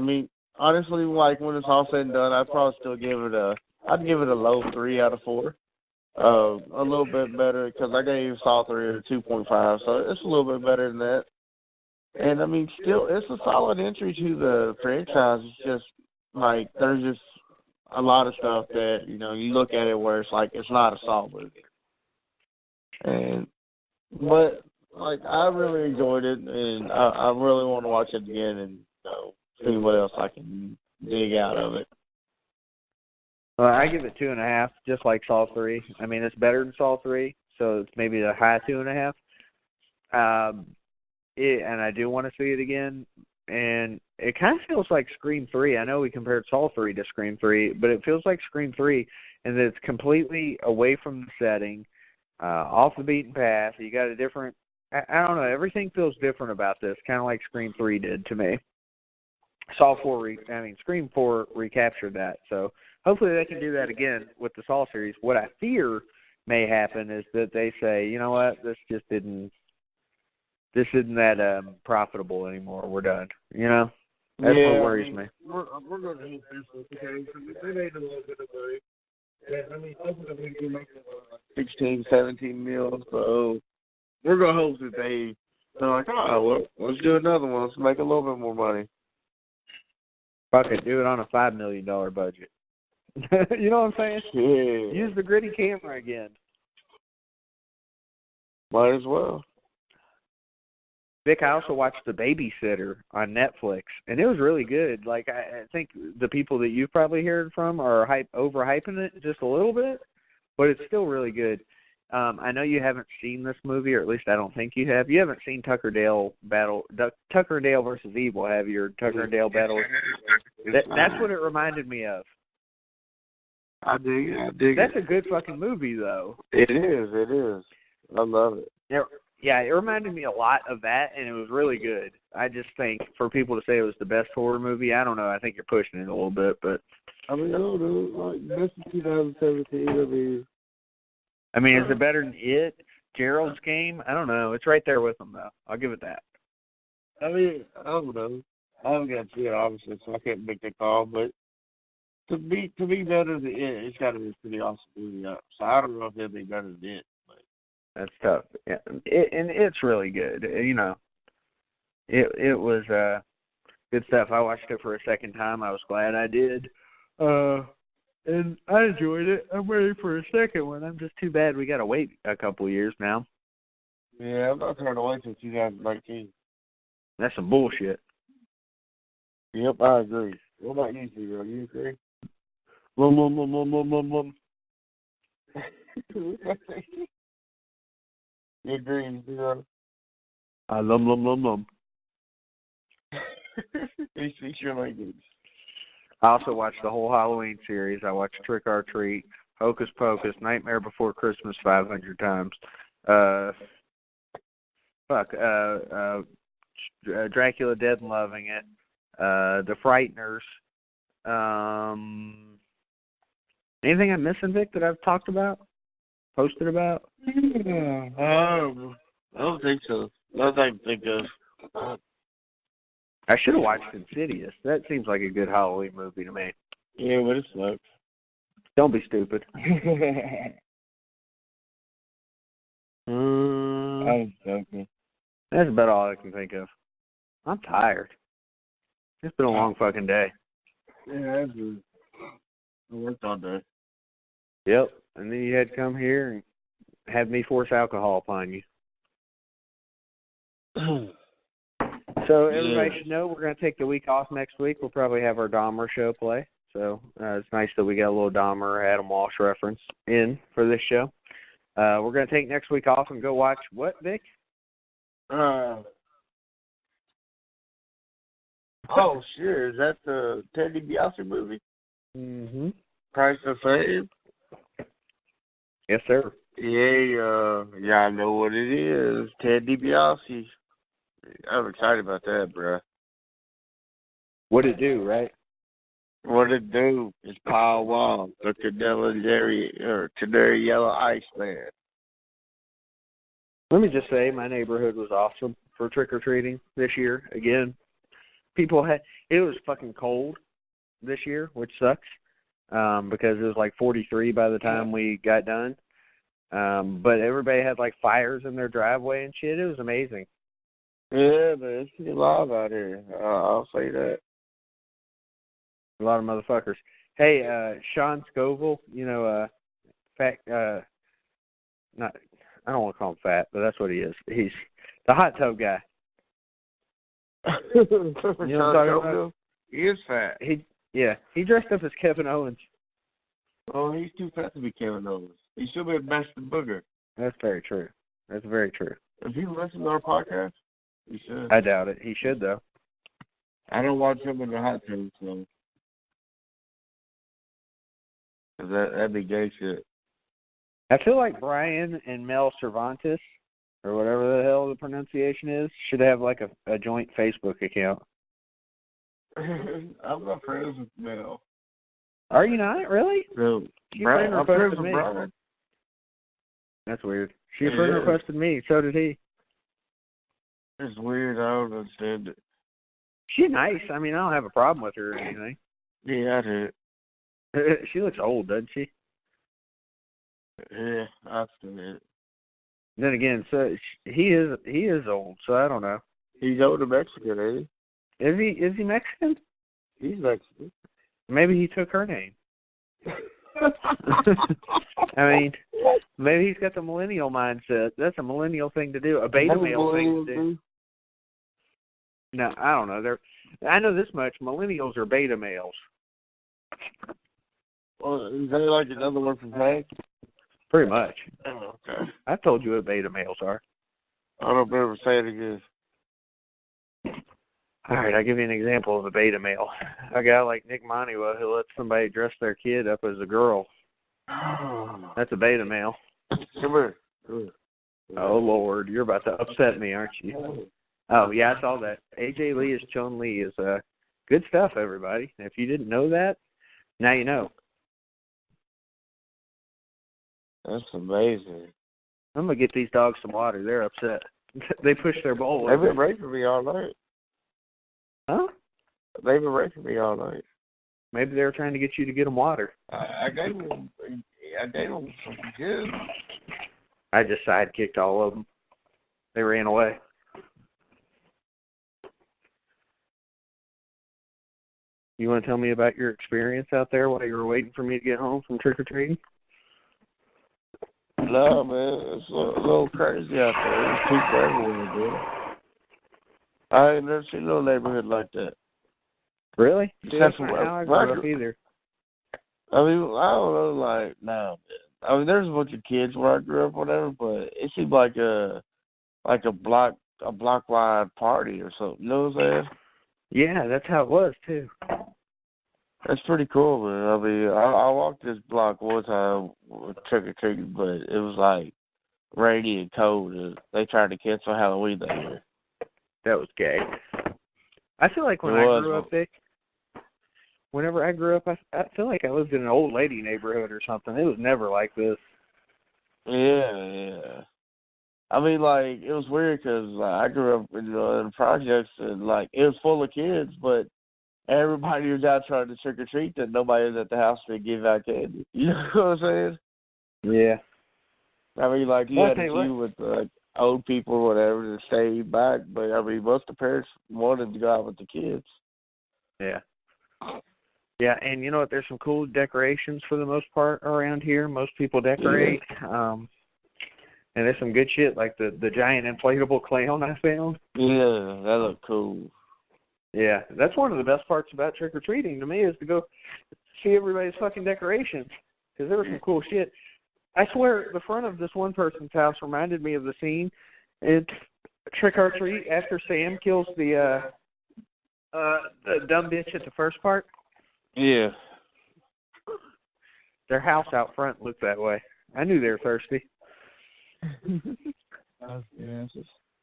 mean, honestly, like when it's all said and done, I'd probably still I'd give it a low 3 out of 4. A little bit better because I gave Saw 3 a 2.5, so it's a little bit better than that. And I mean, still, it's a solid entry to the franchise. It's just like there's just a lot of stuff that you look at it where it's like it's not a Saw movie. But like I really enjoyed it, and I really want to watch it again and see what else I can dig out of it. Well, I give it 2.5, just like Saw 3. I mean, it's better than Saw 3, so it's maybe a high 2.5. And I do want to see it again. And it kind of feels like Scream 3. I know we compared Saw 3 to Scream 3, but it feels like Scream 3, and that it's completely away from the setting, off the beaten path. You got a different, I don't know, everything feels different about this, kind of like Scream 3 did to me. Scream 4 recaptured that, so hopefully they can do that again with the Saw series. What I fear may happen is that they say, you know what, this isn't that profitable anymore. We're done. That's what worries me. We're going to hit this, okay? They made a little bit of money. Yeah, I mean, ultimately we make 16, 17 mil, so we're going to hope that they're like, well, let's do another one. Let's make a little bit more money. Fuck it, do it on a $5 million budget. You know what I'm saying? Yeah. Use the gritty camera again. Might as well. Vic, I also watched The Babysitter on Netflix, and it was really good. Like, I think the people that you've probably heard from are overhyping it just a little bit, but it's still really good. I know you haven't seen this movie, or at least I don't think you have. You haven't seen Tucker and Dale versus Evil, have you? Or Tucker and Dale Battle? That's what it reminded me of. I dig it. That's a good fucking movie, though. It is. I love it. Yeah, it reminded me a lot of that, and it was really good. I just think for people to say it was the best horror movie, I don't know. I think you're pushing it a little bit, but I mean, I don't know. Like, best of 2017. I mean, is it better than It? Gerald's Game? I don't know. It's right there with them, though. I'll give it that. I mean, I don't know. I haven't got to see it, obviously, so I can't make that call. But to be better than It, it's got to be a pretty awesome movie. So I don't know if it'll be better than It. But that's tough. Yeah. And it's really good. It was good stuff. I watched it for a second time. I was glad I did. And I enjoyed it. I'm ready for a second one. I'm just too bad we got to wait a couple years now. Yeah, I'm not trying to wait till 2019. That's some bullshit. Yep, I agree. What about you, Zero? You agree? You agree, Zero? Lum. He speaks your language. I also watched the whole Halloween series. I watched Trick or Treat, Hocus Pocus, Nightmare Before Christmas 500 times. Dracula Dead and Loving It. The Frighteners. Anything I'm missing, Vic, that I've talked about? Posted about? I don't think so. Nothing I can think of. I should have watched Insidious. That seems like a good Halloween movie to me. Yeah, but it sucks. Don't be stupid. I was joking. That's about all I can think of. I'm tired. It's been a long fucking day. Yeah, I worked all day. Yep. And then you had to come here and have me force alcohol upon you. So everybody should know we're going to take the week off next week. We'll probably have our Dahmer show play. So it's nice that we got a little Dahmer Adam Walsh reference in for this show. We're going to take next week off and go watch what, Vic? Oh, sure. Is that the Ted DiBiase movie? Mm-hmm. Price of Fame? Yes, sir. Yeah, I know what it is. Ted DiBiase. I'm excited about that, bro. What'd it do, right? What it do is Paul Wall, the Canary Yellow Ice Man. Let me just say, my neighborhood was awesome for trick-or-treating this year. Again, People had it was fucking cold this year, which sucks because it was like 43 by the time we got done. But everybody had like fires in their driveway and shit. It was amazing. Yeah, man, it's pretty live out here. I'll say that. A lot of motherfuckers. Hey, Sean Scoville, fat. Not. I don't want to call him fat, but that's what he is. He's the hot tub guy. You know what I'm talking about? He is fat. He dressed up as Kevin Owens. Oh, he's too fat to be Kevin Owens. He should be a Master Booger. That's very true. That's very true. If he listens to our podcast, he should. I doubt it. He should, though. I don't watch him in the hot tub, so. That'd be gay shit. I feel like Brian and Mel Cervantes, or whatever the hell the pronunciation is, should have like a joint Facebook account. I'm not friends with Mel. Are you not? Really? No. She friend requested me. Brian. That's weird. She friend requested me. So did he. It's weird. I don't understand it. She's nice. I mean, I don't have a problem with her or anything. Yeah, I do. She looks old, doesn't she? Yeah, I see it. Then again, so he is old, so I don't know. He's older Mexican, ain't he? Is he Mexican? He's Mexican. Maybe he took her name. I mean, maybe he's got the millennial mindset. That's a millennial thing to do, a beta male thing to do. No, I don't know. I know this much. Millennials are beta males. Well, is that like another one from Hank? Pretty much. Oh, okay. I told you what beta males are. I don't remember saying it again. All right, I'll give you an example of a beta male. A guy like Nick Maniwa who lets somebody dress their kid up as a girl. That's a beta male. Come here. Oh, Lord, you're about to upset me, aren't you? Oh, yeah, I saw that. AJ Lee as Chun-Li is good stuff, everybody. If you didn't know that, now you know. That's amazing. I'm going to get these dogs some water. They're upset. They pushed their bowl. They've been raping me all night. Huh? They've been raping me all night. Maybe they were trying to get you to get them water. I gave them some good. I just sidekicked all of them. They ran away. You want to tell me about your experience out there while you were waiting for me to get home from trick-or-treating? No, man. It's a little crazy out there. There's people everywhere, dude. I ain't never seen no neighborhood like that. Really? See, that's not how I grew up either. I mean, I don't know, like, no, man. I mean, there's a bunch of kids where I grew up, whatever, but it seemed like a block-wide party or something. You know what I'm saying? Yeah, that's how it was, too. That's pretty cool, man. I mean, I walked this block one time trick-or-treating, but it was, like, rainy and cold, and they tried to cancel Halloween that year. That was gay. I feel like when I grew up, Vic, whenever I grew up, I feel like I lived in an old lady neighborhood or something. It was never like this. Yeah. I mean, like, it was weird because I grew up in the projects, and, like, it was full of kids, but everybody was out trying to trick-or-treat, and nobody was at the house to give out candy. You know what I'm saying? Yeah. I mean, like, you had a few with, like, old people or whatever that stayed back, but, I mean, most of the parents wanted to go out with the kids. Yeah. Yeah, and you know what? There's some cool decorations for the most part around here. Most people decorate. And there's some good shit, like the giant inflatable clown I found. Yeah, that looked cool. Yeah, that's one of the best parts about trick-or-treating to me is to go see everybody's fucking decorations, because there was some cool shit. I swear, the front of this one person's house reminded me of the scene in Trick or Treat after Sam kills the dumb bitch at the first part. Yeah. Their house out front looked that way. I knew they were thirsty.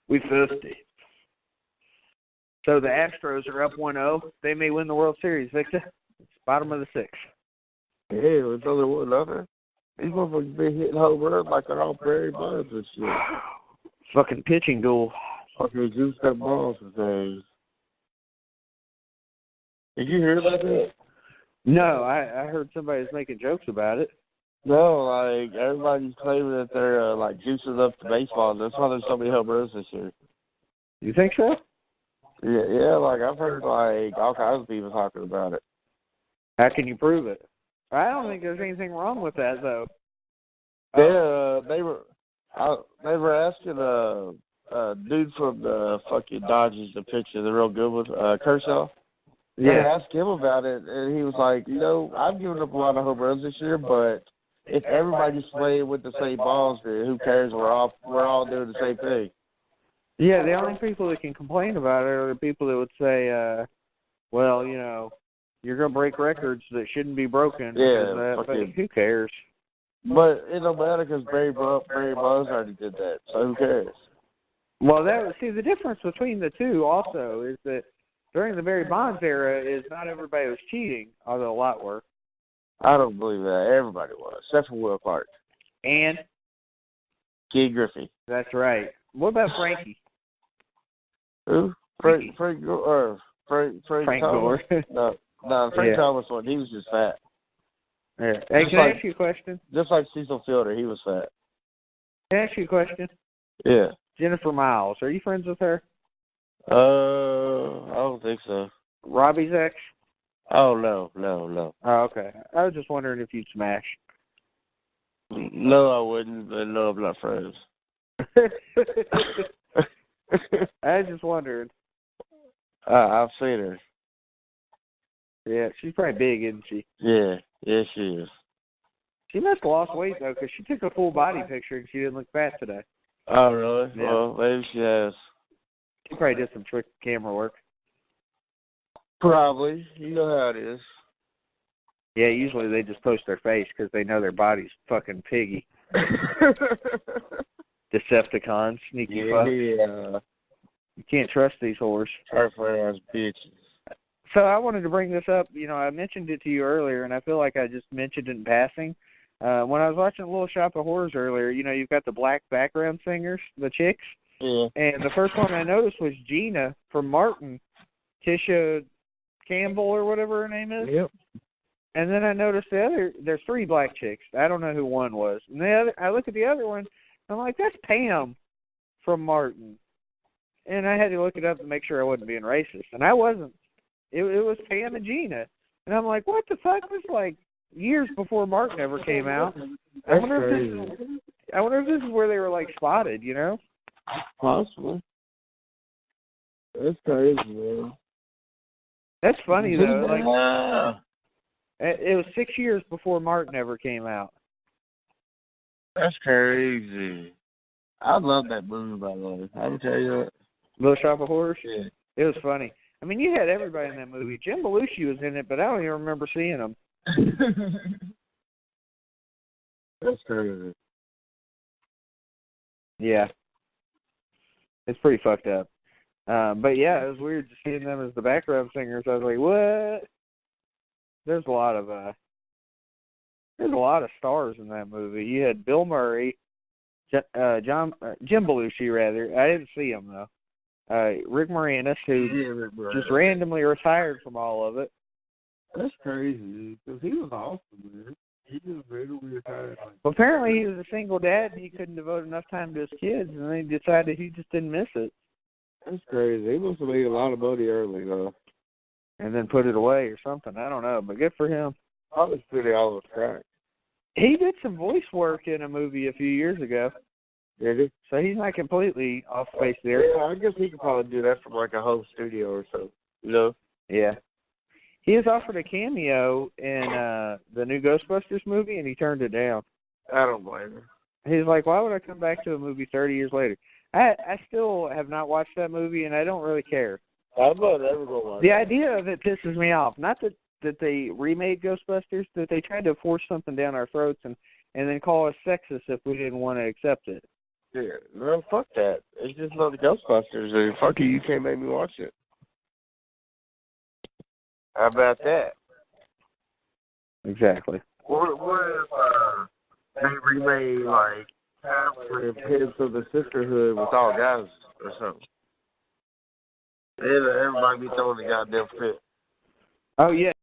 We thirsty. So the Astros are up 1-0. They may win the World Series, Victor. It's bottom of the sixth. Yeah, it's only 1-0. These motherfuckers been hitting home runs like they're all Barry Bonds and shit. Fucking pitching duel. Fucking juice that balls and things. Did you hear about that? No, I heard somebody was making jokes about it. No, like, everybody's claiming that they're, like, juicing up the baseball. That's why there's so many home runs this year. You think so? Yeah, like, I've heard, like, all kinds of people talking about it. How can you prove it? I don't think there's anything wrong with that, though. They were asking a dude from the fucking Dodgers, the pitcher, the real good one, Kershaw. Yeah. They asked him about it, and he was like, I've given up a lot of home runs this year, but if everybody's playing with the same balls, then who cares? We're all doing the same thing. Yeah, the only people that can complain about it are the people that would say, well, you're going to break records that shouldn't be broken. Yeah, but who cares? But it don't matter because Barry Bonds already did that, so who cares? Well, the difference between the two also is that during the Barry Bonds era is not everybody was cheating, although a lot were. I don't believe that. Everybody was, except for Will Clark. And? Ken Griffey. That's right. What about Frankie? Who? Frank Gore. Frank Gore. No, Frank Thomas one. He was just fat. Yeah. Hey, can I ask you a question? Just like Cecil Fielder, he was fat. Can I ask you a question? Yeah. Jennifer Miles. Are you friends with her? I don't think so. Robbie's ex? Oh, no. Oh, okay. I was just wondering if you'd smash. No, I wouldn't, but no, I'm not friends. I just wondered. I've seen her. Yeah, she's probably big, isn't she? Yeah, she is. She must have lost weight, though, because she took a full body picture and she didn't look fat today. Oh, really? Yeah. Well, maybe she has. She probably did some trick camera work. Probably. You know how it is. Yeah, usually they just post their face because they know their body's fucking piggy. Decepticons, sneaky fucks. Yeah. You can't trust these whores. Turf-ass bitches. So I wanted to bring this up. I mentioned it to you earlier, and I feel like I just mentioned it in passing. When I was watching Little Shop of Horrors earlier, you've got the black background singers, the chicks. Yeah. And the first one I noticed was Gina from Martin, Tisha Campbell or whatever her name is. Yep. And then I noticed there's three black chicks. I don't know who one was. And I look at the other one, and I'm like, that's Pam from Martin. And I had to look it up to make sure I wasn't being racist. And I wasn't. It was Pam and Gina. And I'm like, what the fuck? This is like years before Martin ever came out. I wonder if this is where they were like spotted, Possibly. That's crazy, man. That's funny though. Like, it was 6 years before Martin ever came out. That's crazy. I love that movie, by the way. I can tell you that. Little Shop of Horrors? Yeah. It was funny. I mean, you had everybody in that movie. Jim Belushi was in it, but I don't even remember seeing him. That's crazy. Yeah. It's pretty fucked up. But yeah, it was weird just seeing them as the background singers. I was like, what? There's a lot of stars in that movie. You had Bill Murray, Jim Belushi rather. I didn't see him though. Rick Moranis, who just randomly retired from all of it. That's crazy, because he was awesome, man. He just randomly retired. Well, apparently he was a single dad and he couldn't devote enough time to his kids, and then he decided he just didn't miss it. That's crazy. He must have made a lot of money early, though. And then put it away or something. I don't know, but good for him. Obviously, they all was crack. He did some voice work in a movie a few years ago. Did he? So he's not completely off base there. Yeah, I guess he could probably do that from like a home studio or so. Yeah. He was offered a cameo in the new Ghostbusters movie, and he turned it down. I don't blame him. He's like, why would I come back to a movie 30 years later? I still have not watched that movie, and I don't really care. I'm not ever going to watch The idea of it pisses me off. Not that they remade Ghostbusters, that they tried to force something down our throats and then call us sexist if we didn't want to accept it. Yeah, no, fuck that. It's just not the Ghostbusters. And fuck you can't make me watch it. How about that? Exactly. What if they remade, like, Pimps of the Sisterhood with all guys or something? And everybody be throwing the goddamn fit. Oh yeah.